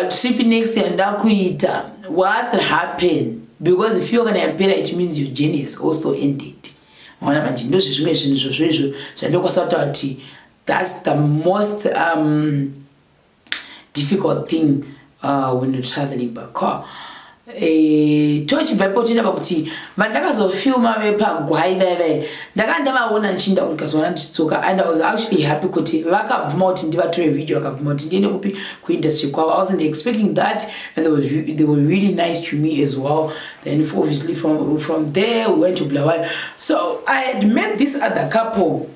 A: trip next year ndakuita. What's gonna happen? Because if you're gonna appear, it means your journey is also ended. That's the most difficult thing when you're traveling by car. Tochi papotina bakuti vandakazofilma vepagwai veve ndakandavaona nchinda ukazona nditsoka, and I was actually happy kuti vakabvuma kuti ndivatore video vakabvuma kuti ndiende kupi kuindustry kwavo. I wasn't expecting that, and they were really nice to me as well. Then obviously from there we went to Bulawayo. So I had met this other couple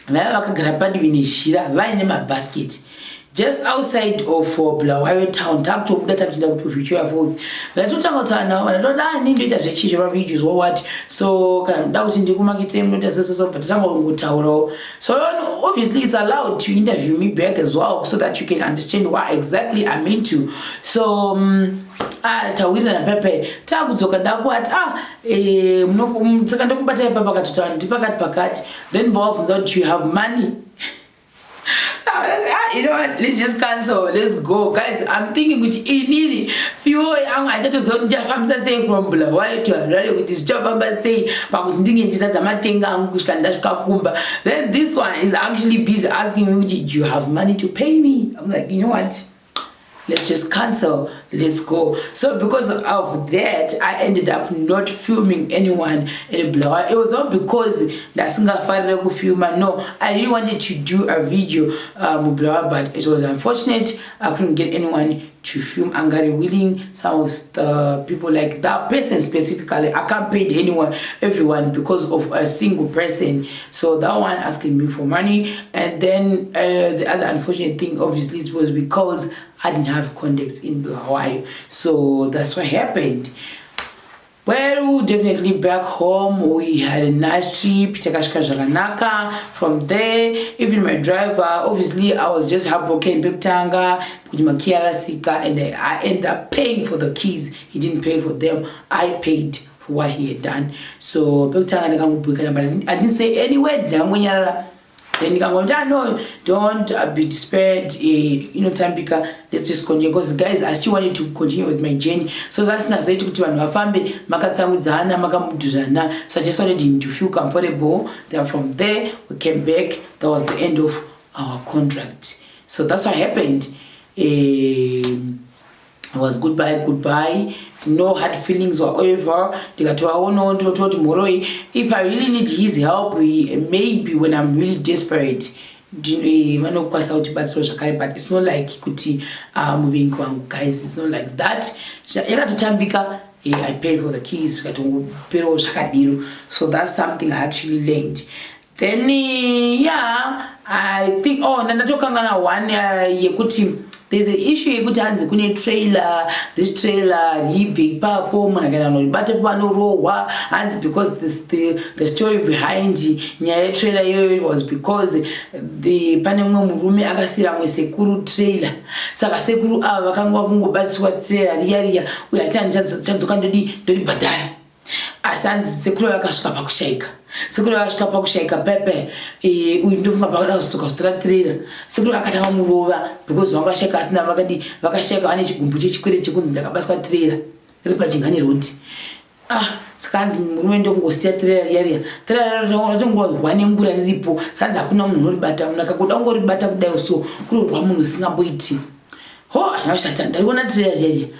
A: vakagara padivi neshira vaine mabasket just outside of Bulawayo town. Takutobuda takuenda ku VicFalls. Ndakatotanga tana ndakati ndinoita zvechizvo videos or what. So kana muda kuti ndikumakete munoita so but tanga ngotaurawo. So obviously it's allowed to interview me back as well so that you can understand what exactly I'm into. So tawira na pepe takudzoka ndakwati saka ndokubata papa katotana ndipakati pakati. Then bavunza kuti you have money. You know what, let's just cancel, let's go. Guys, I'm thinking which inini fuel I just say from Bulawayo to Harare with this job stay then this one is actually busy asking me, did you have money to pay me? I'm like, you know what, let's just cancel, let's go. So because of that, I ended up not filming anyone in Bulawayo. It was not because ndasingafarira kufilma. No, I really wanted to do a video Bulawayo, but it was unfortunate I couldn't get anyone to film. Angari willing, some of the people, like that person specifically, I can't pay everyone because of a single person. So that one asking me for money, and then the other unfortunate thing obviously it was because I didn't have contacts in Bulawayo. So that's what happened. Well, definitely back home we had a nice trip. From there, even my driver, obviously I was just heartbroken, big tanga, and I ended up paying for the keys. He didn't pay for them, I paid for what he had done. So big tanga, I didn't say any word. Then no, don't be despaired, Tambika, let's just continue, because guys, I still wanted to continue with my journey. So that's not say to family, so I just wanted him to feel comfortable. Then from there, we came back. That was the end of our contract. So that's what happened. It was goodbye. No hard feelings whatsoever. If I really need his help, maybe when I'm really desperate, but it's not like moving guys, it's not like that. I paid for the keys, so that's something I actually learned. Then I think there's an issue with trailer, this trailer, and because the story behind the trailer was because the Panama Agasira was a Kuru trailer. Sakasekuru Avakango trailer, we are asanzi sekuru yakasvika pakushayika. Sekuru yakasvika pakushayika pepe uyu ndofunga pakada kuzotoka kutora trailer. Sekuru akatanga murova because vakashayika asina vakashayika vane chigumbu chechikwere chekunzi ndakabatwa trailer iri pachingani road. Sikanzi murume ndongosiya trailer yariya. Trailer ratongorwa nengura riripo. Sanzi hakuna munhu unoribata. Munhu akakuda ungoribata kudai so kurorwa munhu usingamboiti. ho anoshata ndaiona tiri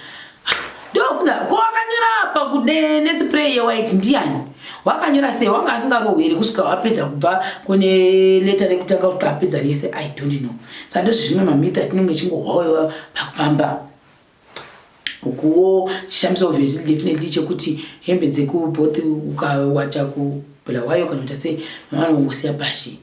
A: ndofunda ko wakanyora pa kudene spray white ndiani wakanyora sei wanga asingarohweri kusvika wapedza kubva kune leta rekutanga kusvika apedza rese I don't know sando zvimwe mamita tinenge chingohwawiwa pakufamba ukuwo chishamisa obviously definitely chekuti hembe dzekuboth ukawacha kubhela wayo kana kuti sei vanhu vongosiya pashi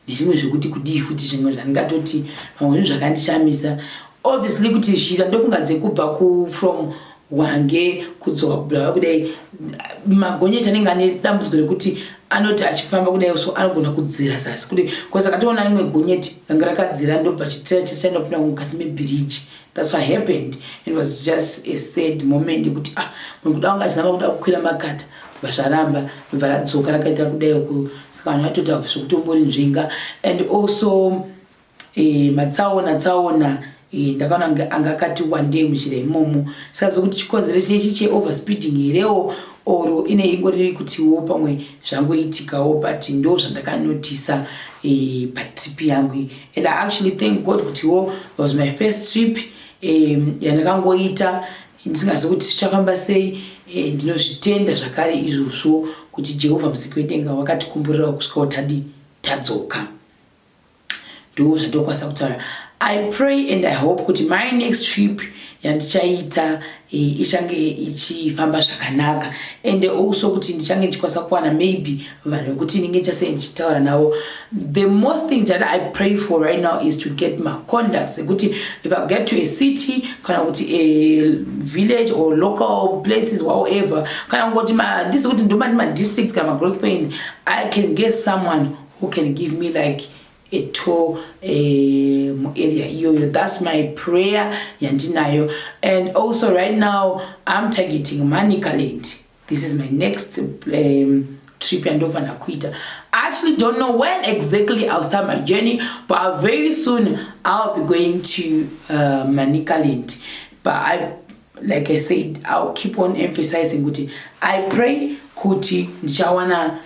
A: nezvimwe zvekuti kudii futi zvimwe zvandingatoti pamwe zvakandishamisa obviously kuti zhira ndofunga dzekubva from Hwange kudzoka kubhela kudai magonyeti anenge ane dambudziko rekuti anoti achifamba kudai so anogona kudzira zasi kudai because akatoona rimwe gonyeti ranga rakadzira ndobva chitira chisaenda kupinda mukati mebridge. That's what happened. It was just a sad moment kuti munhu kuda wanga achizama kuda kukwira makata vasharamba varadzoka rakaita kudai saka vanhu vatoti zvokutombori nzvinga and also matsaona ndakaona anga akati one day munjira imomo saka zokuti chikonzero chinechi cheoverspeeding herewo oro ine ingori kutiwo pamwe zvangoitikawo but ndo zvandakanotisa patrip yangu and I actually thank God kutiwo was my first trip yandakangoita ndisingazi kuti zvichafamba sei ndinozvitenda zvakare izvozvo kuti Jehovha musiki wedenga wakatikumburira kusvika tadzoka ndo zvandokwanisa kutaura. I pray and I hope kuti my next trip yandichaita ichange ichifamba zvakanaka and also kuti ndichange ndichikwanisa kuwana maybe vanhu vekuti ndinge ndichitaura navo. The most thing that I pray for right now is to get my contacts kuti if I get to a city kana kuti a village or local places wherever kana ngoti ndisi kuti ndoma ndima district kana growth point I can get someone who can give me like a tour area yoyo. That's my prayer yandinayo. And also right now I'm targeting Manicaland. This is my next trip yandofana kuita. I actually don't know when exactly I'll start my journey, but very soon I'll be going to Manicaland. But like I said, I'll keep on emphasizing kuti I pray kuti ndichawana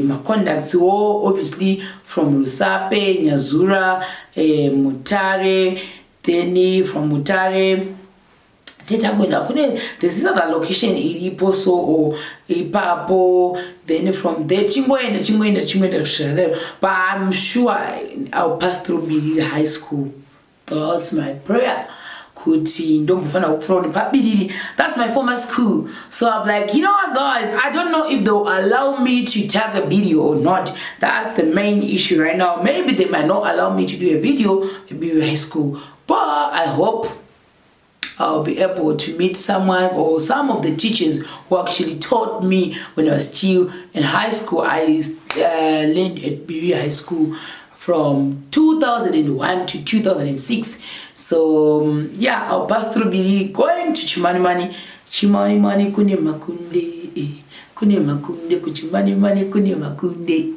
A: my contacts obviously from Rusape, Nyazura, Mutare, then from Mutare there's this other location iripo so or ipapo, then from there chingoenda but I'm sure I'll pass through Biriri High School. That's my prayer. That's my former school. So I'm like, you know what guys, I don't know if they'll allow me to tag a video or not. That's the main issue right now. Maybe they might not allow me to do a video at Biriri High School, but I hope I'll be able to meet someone or some of the teachers who actually taught me when I was still in high school. I learned at Biriri High School from 2001 to 2006. So yeah, I'll pass through Biriri going to Chimani kune makunde kuchimani kune makunde.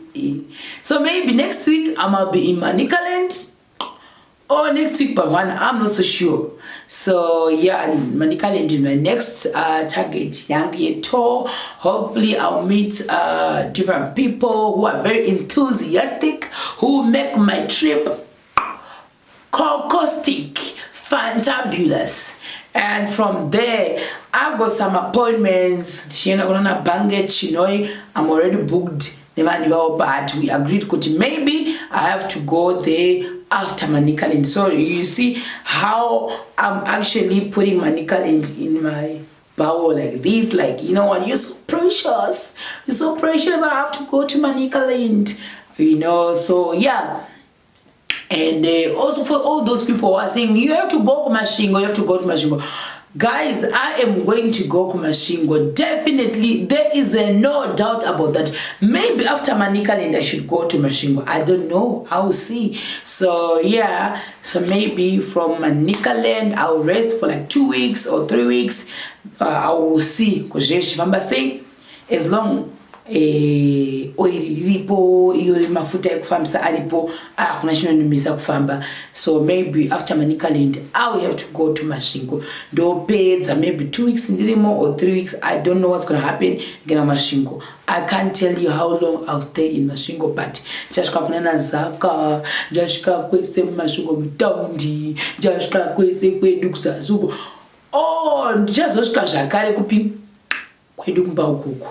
A: So maybe next week I might be in Manicaland or next week by one, I'm not so sure. So yeah, Manicaland is my next target young tour. Hopefully I'll meet different people who are very enthusiastic, who make my trip caustic, fantabulous. And from there I've got some appointments. I'm already booked, but we agreed that maybe I have to go there after Manicaland. So you see how I'm actually putting Manicaland in my bowl like this, like, you know what, you're so precious, I have to go to Manicaland, you know. So yeah. And also for all those people who are saying you have to go to Masvingo, guys, I am going to go to Masvingo. Definitely, there is no doubt about that. Maybe after Manicaland I should go to Masvingo. I don't know. I'll see. So yeah, so maybe from Manicaland I'll rest for like 2 weeks or 3 weeks. I will see. Because I'm saying, as long oil iripo, iyo mafuta ekufambisa aripo, kuna chinonumisa kufamba. So maybe after Manicaland, I will have to go to Masvingo. Do pedza maybe 2 weeks ndirimo or 3 weeks. I don't know what's gonna happen in Masvingo. I can't tell you how long I'll stay in Masvingo, but jashka kunana zaka, jashka kwese Masvingo mutaundi, jashka kwese kwedu kusazuko. Oh, ndichazoshka zvakare kupi kwedu kumba ukuku.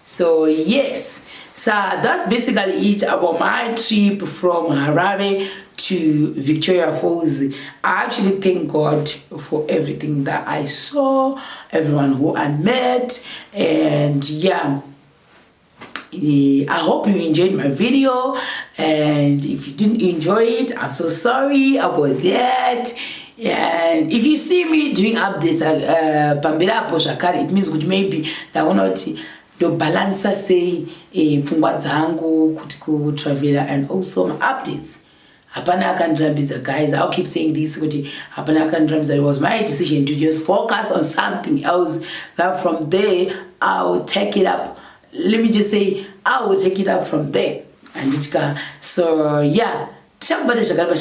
A: So yes, so that's basically it about my trip from Harare to Victoria Falls. I actually thank God for everything that I saw, everyone who I met, and yeah, I hope you enjoyed my video, and if you didn't enjoy it, I'm so sorry about that. And if you see me doing updates pambira poshakari, it means good maybe that one not the balance say pfungwa dzangu kuti ku traveler, and also my updates. Hapana akandrambiza, guys, I'll keep saying this, kuti hapana akandrambiza. It was my decision to just focus on something else, that from there I will take it up. Let me just say, I will take it up from there. And it's so yeah, somebody should have a